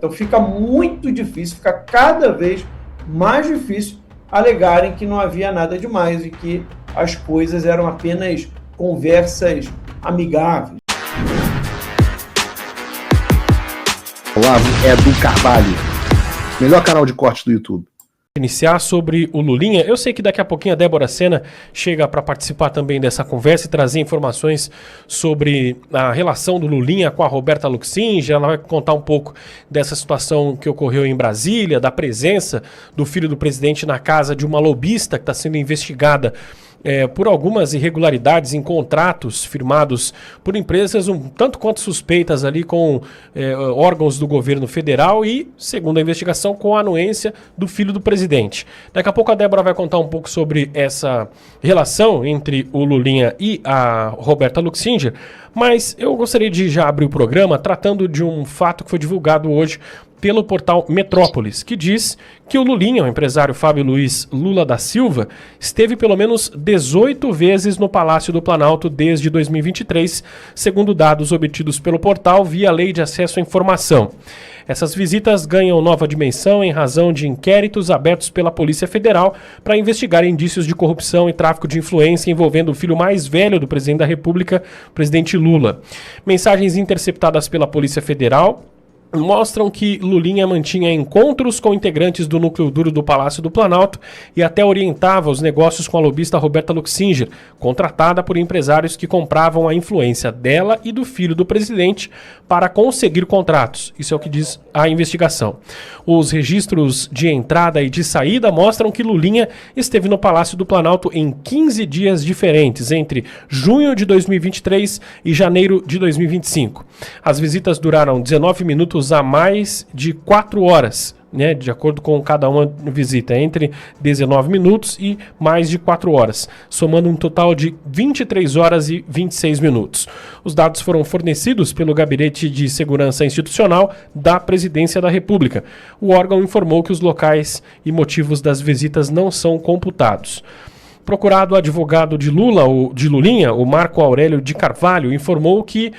Então fica muito difícil, fica cada vez mais difícil alegarem que não havia nada demais e que as coisas eram apenas conversas amigáveis. Olavo Edu Carvalho, melhor canal de corte do YouTube. Iniciar sobre o Lulinha. Eu sei que daqui a pouquinho a Débora Sena chega para participar também dessa conversa e trazer informações sobre a relação do Lulinha com a Roberta Luxinge. Ela vai contar um pouco dessa situação que ocorreu em Brasília, da presença do filho do presidente na casa de uma lobista que está sendo investigada por algumas irregularidades em contratos firmados por empresas um tanto quanto suspeitas ali com órgãos do governo federal e, segundo a investigação, com a anuência do filho do presidente. Daqui a pouco a Débora vai contar um pouco sobre essa relação entre o Lulinha e a Roberta Luxinge, mas eu gostaria de já abrir o programa tratando de um fato que foi divulgado hoje pelo portal Metrópolis, que diz que o Lulinha, o empresário Fábio Luiz Lula da Silva, esteve pelo menos 18 vezes no Palácio do Planalto desde 2023, segundo dados obtidos pelo portal via Lei de Acesso à Informação. Essas visitas ganham nova dimensão em razão de inquéritos abertos pela Polícia Federal para investigar indícios de corrupção e tráfico de influência envolvendo o filho mais velho do presidente da República, o presidente Lula. Mensagens interceptadas pela Polícia Federal mostram que Lulinha mantinha encontros com integrantes do núcleo duro do Palácio do Planalto e até orientava os negócios com a lobista Roberta Luxinge, contratada por empresários que compravam a influência dela e do filho do presidente para conseguir contratos. Isso é o que diz a investigação. Os registros de entrada e de saída mostram que Lulinha esteve no Palácio do Planalto em 15 dias diferentes, entre junho de 2023 e janeiro de 2025. As visitas duraram 19 minutos a mais de 4 horas, né, de acordo com cada uma visita, entre 19 minutos e mais de 4 horas, somando um total de 23 horas e 26 minutos. Os dados foram fornecidos pelo Gabinete de Segurança Institucional da Presidência da República. O órgão informou que os locais e motivos das visitas não são computados. Procurado advogado de Lulinha, o Marco Aurélio de Carvalho, informou que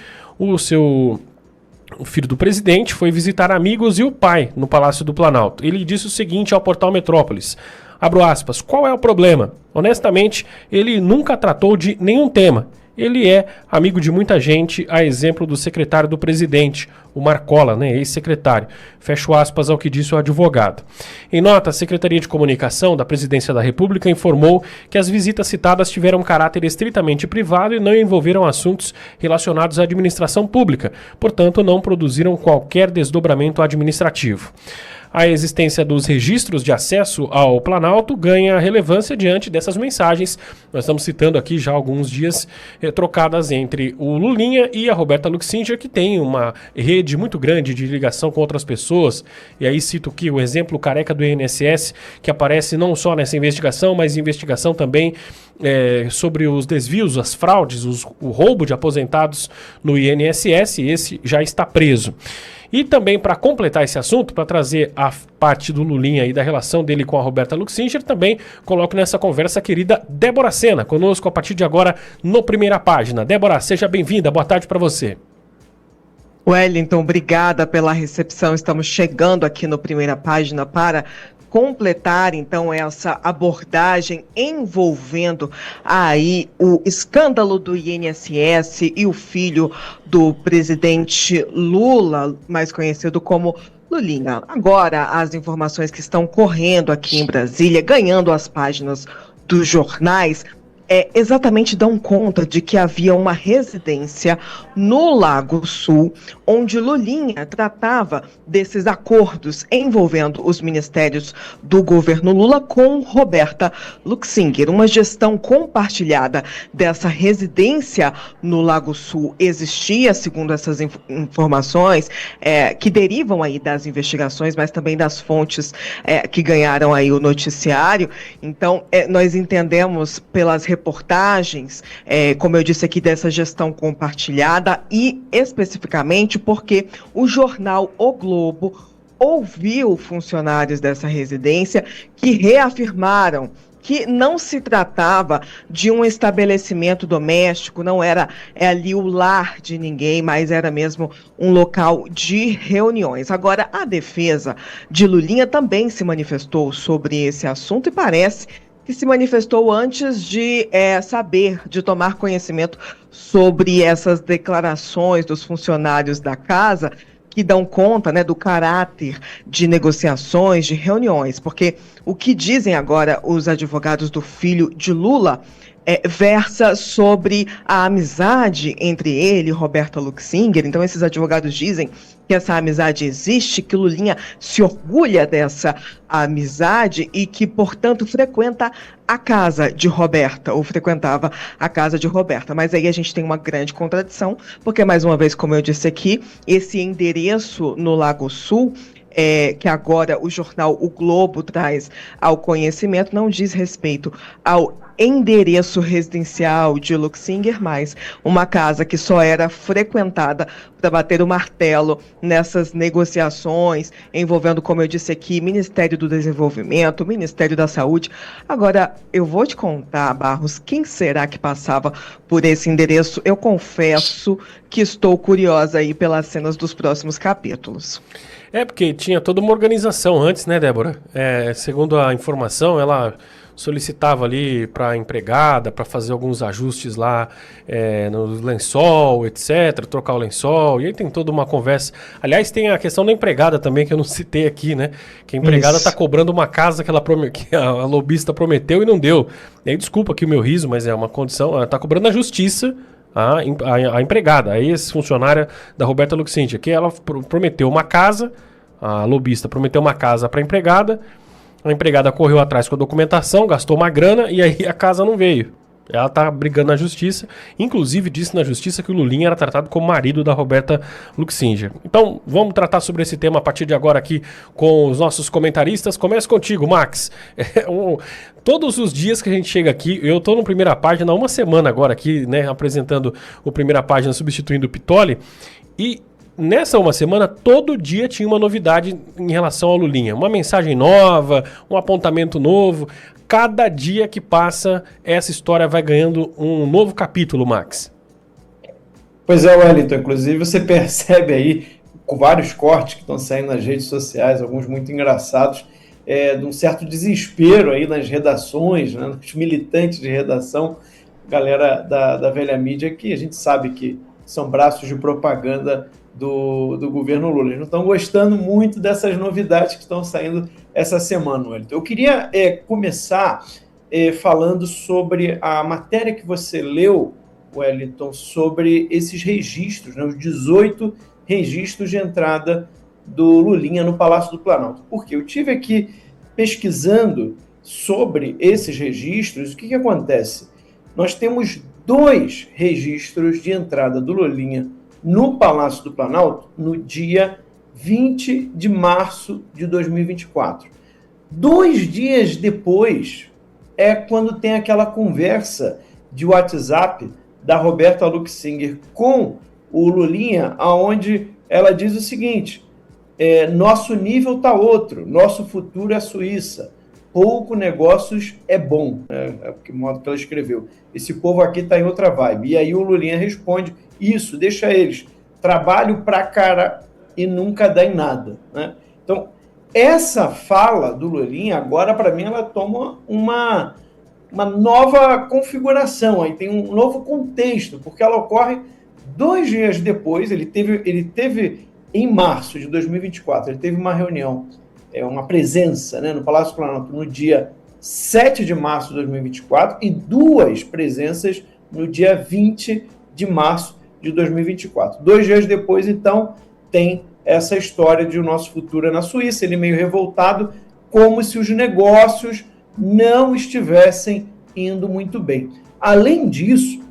o filho do presidente foi visitar amigos e o pai no Palácio do Planalto. Ele disse o seguinte ao portal Metrópolis, abro aspas, qual é o problema? Honestamente, ele nunca tratou de nenhum tema. Ele é amigo de muita gente, a exemplo do secretário do presidente, o Marcola, né, ex-secretário. Fecho aspas ao que disse o advogado. Em nota, a Secretaria de Comunicação da Presidência da República informou que as visitas citadas tiveram caráter estritamente privado e não envolveram assuntos relacionados à administração pública, portanto, não produziram qualquer desdobramento administrativo. A existência dos registros de acesso ao Planalto ganha relevância diante dessas mensagens. Nós estamos citando aqui já há alguns dias trocadas entre o Lulinha e a Roberta Luxinge, que tem uma rede muito grande de ligação com outras pessoas. E aí cito aqui o exemplo careca do INSS, que aparece não só nessa investigação, mas investigação também sobre os desvios, as fraudes, o roubo de aposentados no INSS. Esse já está preso. E também para completar esse assunto, para trazer a parte do Lulinha e da relação dele com a Roberta Luxinge, também coloco nessa conversa a querida Débora Sena, conosco a partir de agora no Primeira Página. Débora, seja bem-vinda, boa tarde para você. Wellington, obrigada pela recepção. Estamos chegando aqui no Primeira Página para completar, então, essa abordagem envolvendo aí o escândalo do INSS e o filho do presidente Lula, mais conhecido como Lulinha. Agora, as informações que estão correndo aqui em Brasília, ganhando as páginas dos jornais, exatamente dão conta de que havia uma residência no Lago Sul, onde Lulinha tratava desses acordos envolvendo os ministérios do governo Lula com Roberta Luxinge. Uma gestão compartilhada dessa residência no Lago Sul existia, segundo essas informações, que derivam aí das investigações, mas também das fontes que ganharam aí o noticiário. Então, nós entendemos pelas reportagens, como eu disse aqui, dessa gestão compartilhada e especificamente porque o jornal O Globo ouviu funcionários dessa residência que reafirmaram que não se tratava de um estabelecimento doméstico, não era ali o lar de ninguém, mas era mesmo um local de reuniões. Agora, a defesa de Lulinha também se manifestou sobre esse assunto e parece que se manifestou antes de saber, de tomar conhecimento sobre essas declarações dos funcionários da casa, que dão conta, né, do caráter de negociações, de reuniões, porque o que dizem agora os advogados do filho de Lula versa sobre a amizade entre ele e Roberta Luxinger. Então esses advogados dizem que essa amizade existe, que Lulinha se orgulha dessa amizade e que, portanto, frequenta a casa de Roberta, ou frequentava a casa de Roberta. Mas aí a gente tem uma grande contradição, porque, mais uma vez, como eu disse aqui, esse endereço no Lago Sul, que agora o jornal O Globo traz ao conhecimento, não diz respeito ao endereço residencial de Luxinger, mas uma casa que só era frequentada para bater o martelo nessas negociações envolvendo, como eu disse aqui, Ministério do Desenvolvimento, Ministério da Saúde. Agora, eu vou te contar, Barros, quem será que passava por esse endereço? Eu confesso que estou curiosa aí pelas cenas dos próximos capítulos. Porque tinha toda uma organização antes, né, Débora? Segundo a informação, ela solicitava ali para a empregada, para fazer alguns ajustes lá no lençol, etc., trocar o lençol, e aí tem toda uma conversa. Aliás, tem a questão da empregada também, que eu não citei aqui, né? Que a empregada está cobrando uma casa que a lobista prometeu e não deu. E aí, desculpa aqui o meu riso, mas é uma condição, ela está cobrando a justiça, a empregada, a ex-funcionária da Roberta Luxinger, que ela prometeu uma casa, a lobista prometeu uma casa para a empregada correu atrás com a documentação, gastou uma grana e aí a casa não veio. Ela tá brigando na justiça, inclusive disse na justiça que o Lulinha era tratado como marido da Roberta Luxinger. Então, vamos tratar sobre esse tema a partir de agora aqui com os nossos comentaristas. Começa contigo, Max. Todos os dias que a gente chega aqui, eu tô no Primeira Página há uma semana agora aqui, né, apresentando o Primeira Página, substituindo o Pitoli, e nessa uma semana, todo dia tinha uma novidade em relação ao Lulinha. Uma mensagem nova, um apontamento novo. Cada dia que passa, essa história vai ganhando um novo capítulo, Max. Pois é, Wellington. Inclusive, você percebe aí, com vários cortes que estão saindo nas redes sociais, alguns muito engraçados, de um certo desespero aí nas redações, né, nos militantes de redação, galera da velha mídia, que a gente sabe que são braços de propaganda do governo Lula. Eles não estão gostando muito dessas novidades que estão saindo essa semana, Wellington. Eu queria começar falando sobre a matéria que você leu, Wellington, sobre esses registros, né, os 18 registros de entrada do Lulinha no Palácio do Planalto. Porque eu tive aqui pesquisando sobre esses registros. O que acontece? Nós temos 2 registros de entrada do Lulinha no Palácio do Planalto no dia 20 de março de 2024. 2 dias depois é quando tem aquela conversa de WhatsApp da Roberta Luxinger com o Lulinha, onde ela diz o seguinte: nosso nível está outro, nosso futuro é a Suíça, pouco negócios é bom, é o modo que ela escreveu. Esse povo aqui está em outra vibe. E aí o Lulinha responde: isso, deixa eles, trabalho pra cara e nunca dá em nada, né? Então, essa fala do Lulinha, agora, para mim, ela toma uma nova configuração, aí tem um novo contexto, porque ela ocorre 2 dias depois. Ele teve em março de 2024, ele teve uma reunião, uma presença, né, no Palácio do Planalto no dia 7 de março de 2024 e 2 presenças no dia 20 de março de 2024. 2 dias depois, então, tem essa história de o nosso futuro é na Suíça, ele meio revoltado, como se os negócios não estivessem indo muito bem. Além disso,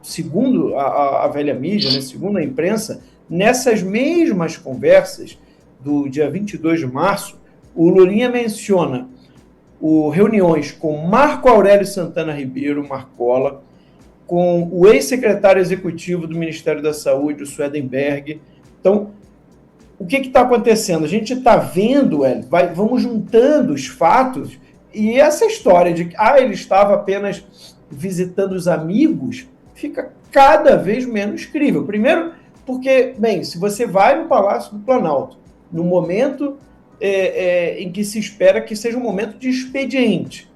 segundo a velha mídia, né, segundo a imprensa, nessas mesmas conversas do dia 22 de março, o Lulinha menciona reuniões com Marco Aurélio Santana Ribeiro, Marcola, com o ex-secretário executivo do Ministério da Saúde, o Swedenberg. Então, o que está acontecendo? A gente está vendo, vamos juntando os fatos E essa história de que ele estava apenas visitando os amigos fica cada vez menos crível. Primeiro, porque, bem, se você vai no Palácio do Planalto, no momento em que se espera que seja um momento de expediente,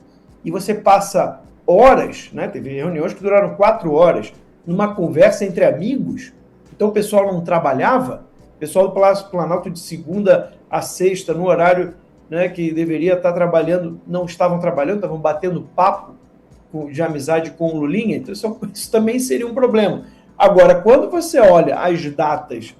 e você passa horas, né, teve reuniões que duraram 4 horas, numa conversa entre amigos, então o pessoal não trabalhava, o pessoal do Palácio do Planalto de segunda a sexta, no horário, né, que deveria estar trabalhando, não estavam trabalhando, estavam batendo papo de amizade com o Lulinha, então isso também seria um problema. Agora, quando você olha as datas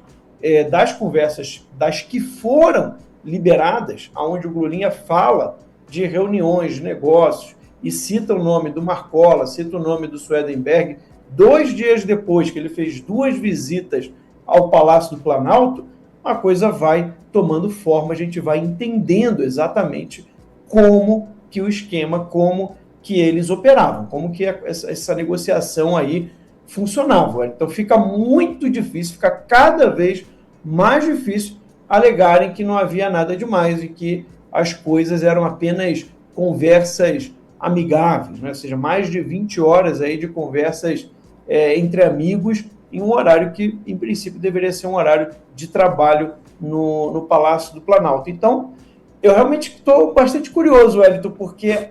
das conversas, das que foram liberadas, onde o Lulinha fala de reuniões, de negócios, e cita o nome do Marcola, cita o nome do Swedenberg, 2 dias depois que ele fez 2 visitas ao Palácio do Planalto, a coisa vai tomando forma, a gente vai entendendo exatamente como que o esquema, como que eles operavam, como que essa negociação aí funcionava. Então fica muito difícil, fica cada vez mais difícil alegarem que não havia nada demais e que as coisas eram apenas conversas amigáveis, né? Ou seja, mais de 20 horas aí de conversas entre amigos em um horário que, em princípio, deveria ser um horário de trabalho no Palácio do Planalto. Então, eu realmente estou bastante curioso, Wellington, porque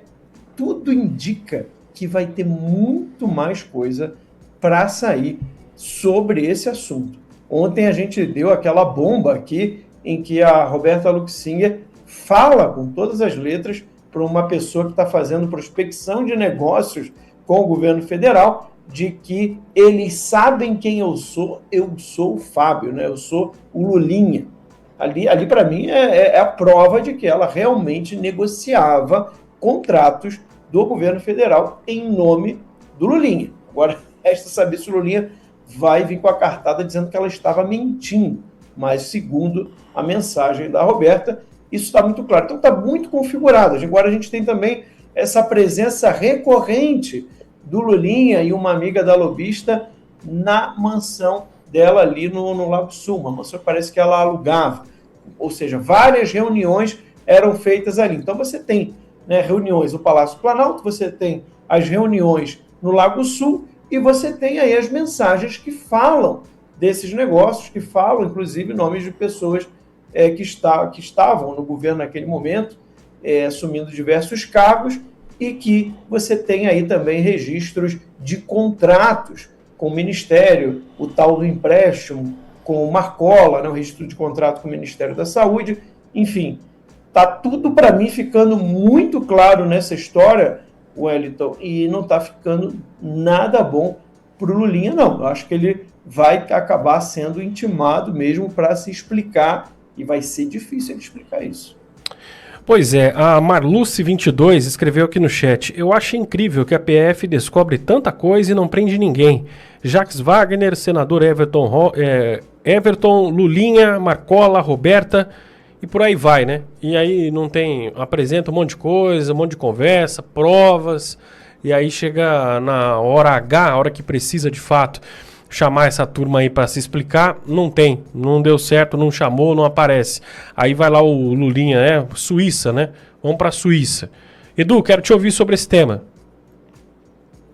tudo indica que vai ter muito mais coisa para sair sobre esse assunto. Ontem a gente deu aquela bomba aqui em que a Roberta Luxinger fala com todas as letras para uma pessoa que está fazendo prospecção de negócios com o governo federal, de que eles sabem quem eu sou o Fábio, né? Eu sou o Lulinha. Ali para mim, é a prova de que ela realmente negociava contratos do governo federal em nome do Lulinha. Agora, resta saber se o Lulinha vai vir com a cartada dizendo que ela estava mentindo, mas segundo a mensagem da Roberta, isso está muito claro. Então está muito configurado. Agora a gente tem também essa presença recorrente do Lulinha e uma amiga da lobista na mansão dela ali no Lago Sul, uma mansão que parece que ela alugava. Ou seja, várias reuniões eram feitas ali. Então você tem, né, reuniões no Palácio Planalto, você tem as reuniões no Lago Sul e você tem aí as mensagens que falam desses negócios, que falam, inclusive, nomes de pessoas que estavam no governo naquele momento, assumindo diversos cargos, e que você tem aí também registros de contratos com o Ministério, o tal do empréstimo com o Marcola, né, o registro de contrato com o Ministério da Saúde. Enfim, está tudo para mim ficando muito claro nessa história, Wellington, e não está ficando nada bom para o Lulinha, não. Eu acho que ele vai acabar sendo intimado mesmo para se explicar, e vai ser difícil ele explicar isso. Pois é, a Marluce22 escreveu aqui no chat: eu acho incrível que a PF descobre tanta coisa e não prende ninguém. Jacques Wagner, senador Everton, Lulinha, Marcola, Roberta e por aí vai, né? E aí não tem, apresenta um monte de coisa, um monte de conversa, provas, e aí chega na hora H, a hora que precisa de fato chamar essa turma aí para se explicar, não tem, não deu certo, não chamou, não aparece. Aí vai lá o Lulinha, Suíça, né? Vamos para a Suíça. Edu, quero te ouvir sobre esse tema.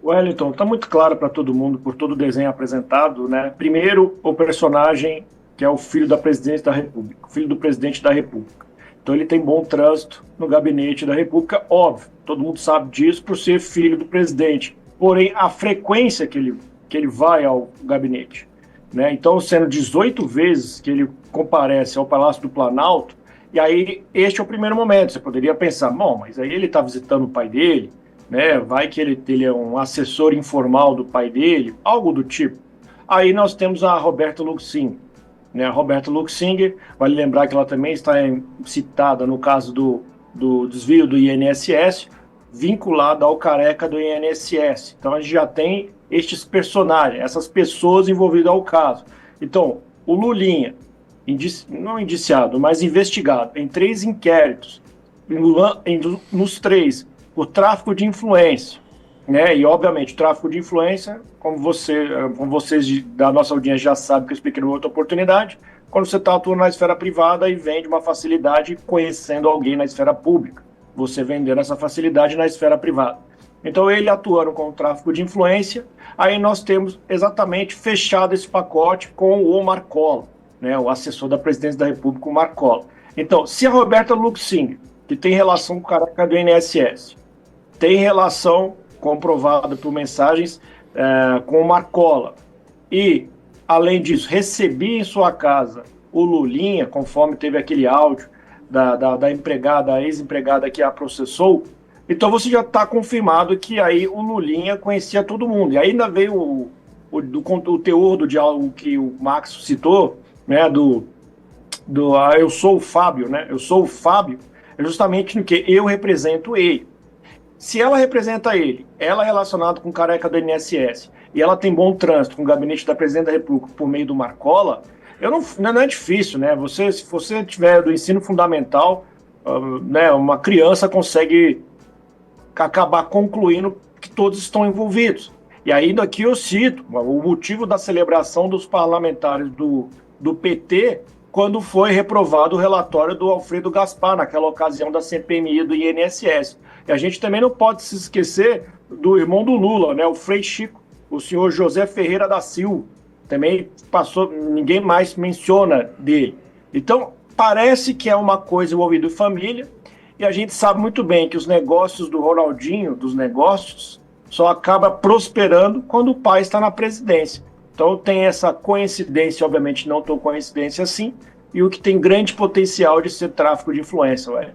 Wellington, está muito claro para todo mundo, por todo o desenho apresentado, né? Primeiro, o personagem que é o filho da presidente da República, o filho do presidente da República. Então ele tem bom trânsito no gabinete da República, óbvio, todo mundo sabe disso por ser filho do presidente. Porém, a frequência que ele vai ao gabinete, né? Então, sendo 18 vezes que ele comparece ao Palácio do Planalto, e aí este é o primeiro momento. Você poderia pensar, bom, mas aí ele está visitando o pai dele, né? Vai que ele é um assessor informal do pai dele, algo do tipo. Aí nós temos a Roberta Luxinger, né? A Roberta Luxinger, vale lembrar que ela também está citada no caso do desvio do INSS, vinculada ao careca do INSS. Então a gente já tem estes personagens, essas pessoas envolvidas ao caso. Então, o Lulinha, não indiciado, mas investigado em 3 inquéritos, nos 3, por tráfico de influência, né? E, obviamente, tráfico de influência, como vocês da nossa audiência já sabem, que eu expliquei numa outra oportunidade, quando você está atuando na esfera privada e vende uma facilidade conhecendo alguém na esfera pública, você vendendo essa facilidade na esfera privada. Então, ele atuando com o tráfico de influência, aí nós temos exatamente fechado esse pacote com o Marcola, né, o assessor da presidência da República, o Marcola. Então, se a Roberta Luxing, que tem relação com o caráter do INSS, tem relação comprovada por mensagens com o Marcola, e, além disso, recebia em sua casa o Lulinha, conforme teve aquele áudio da empregada, a ex-empregada que a processou, então você já está confirmado que aí o Lulinha conhecia todo mundo. E ainda veio o teor do diálogo que o Max citou, né, eu sou o Fábio, né? Eu sou o Fábio, é justamente no que eu represento ele. Se ela representa ele, ela é relacionada com o careca do INSS, e ela tem bom trânsito com o gabinete da Presidente da República por meio do Marcola, não é difícil, né? Se você tiver do ensino fundamental, né, uma criança consegue acabar concluindo que todos estão envolvidos. E ainda aqui eu cito o motivo da celebração dos parlamentares do PT quando foi reprovado o relatório do Alfredo Gaspar, naquela ocasião da CPMI do INSS. E a gente também não pode se esquecer do irmão do Lula, né, o Frei Chico, o senhor José Ferreira da Silva, também passou, ninguém mais menciona dele. Então, parece que é uma coisa envolvida em família, e a gente sabe muito bem que os negócios do Ronaldinho, dos negócios, só acaba prosperando quando o pai está na presidência. Então tem essa coincidência, obviamente não tão coincidência assim, e o que tem grande potencial de ser tráfico de influência, ué.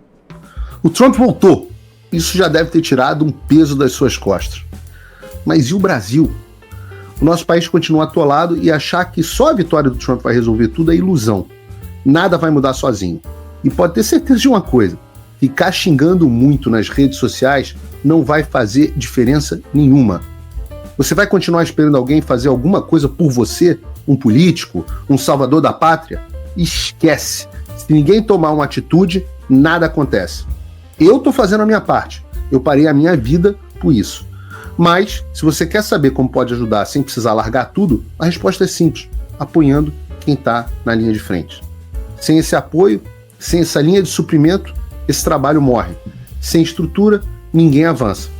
O Trump voltou. Isso já deve ter tirado um peso das suas costas. Mas e o Brasil? O nosso país continua atolado e achar que só a vitória do Trump vai resolver tudo é ilusão. Nada vai mudar sozinho. E pode ter certeza de uma coisa: ficar xingando muito nas redes sociais não vai fazer diferença nenhuma. Você vai continuar esperando alguém fazer alguma coisa por você? Um político? Um salvador da pátria? Esquece. Se ninguém tomar uma atitude, nada acontece. Eu tô fazendo a minha parte. Eu parei a minha vida por isso. Mas, se você quer saber como pode ajudar sem precisar largar tudo, a resposta é simples: apoiando quem está na linha de frente. Sem esse apoio, sem essa linha de suprimento, esse trabalho morre. Sem estrutura, ninguém avança.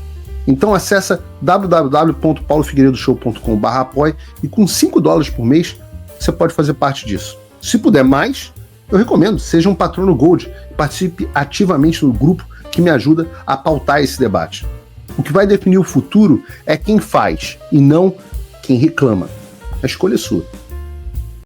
Então acessa www.paulofigueiredoshow.com/apoie e com $5 por mês você pode fazer parte disso. Se puder mais, eu recomendo, seja um patrono Gold e participe ativamente no grupo que me ajuda a pautar esse debate. O que vai definir o futuro é quem faz e não quem reclama. A escolha é sua.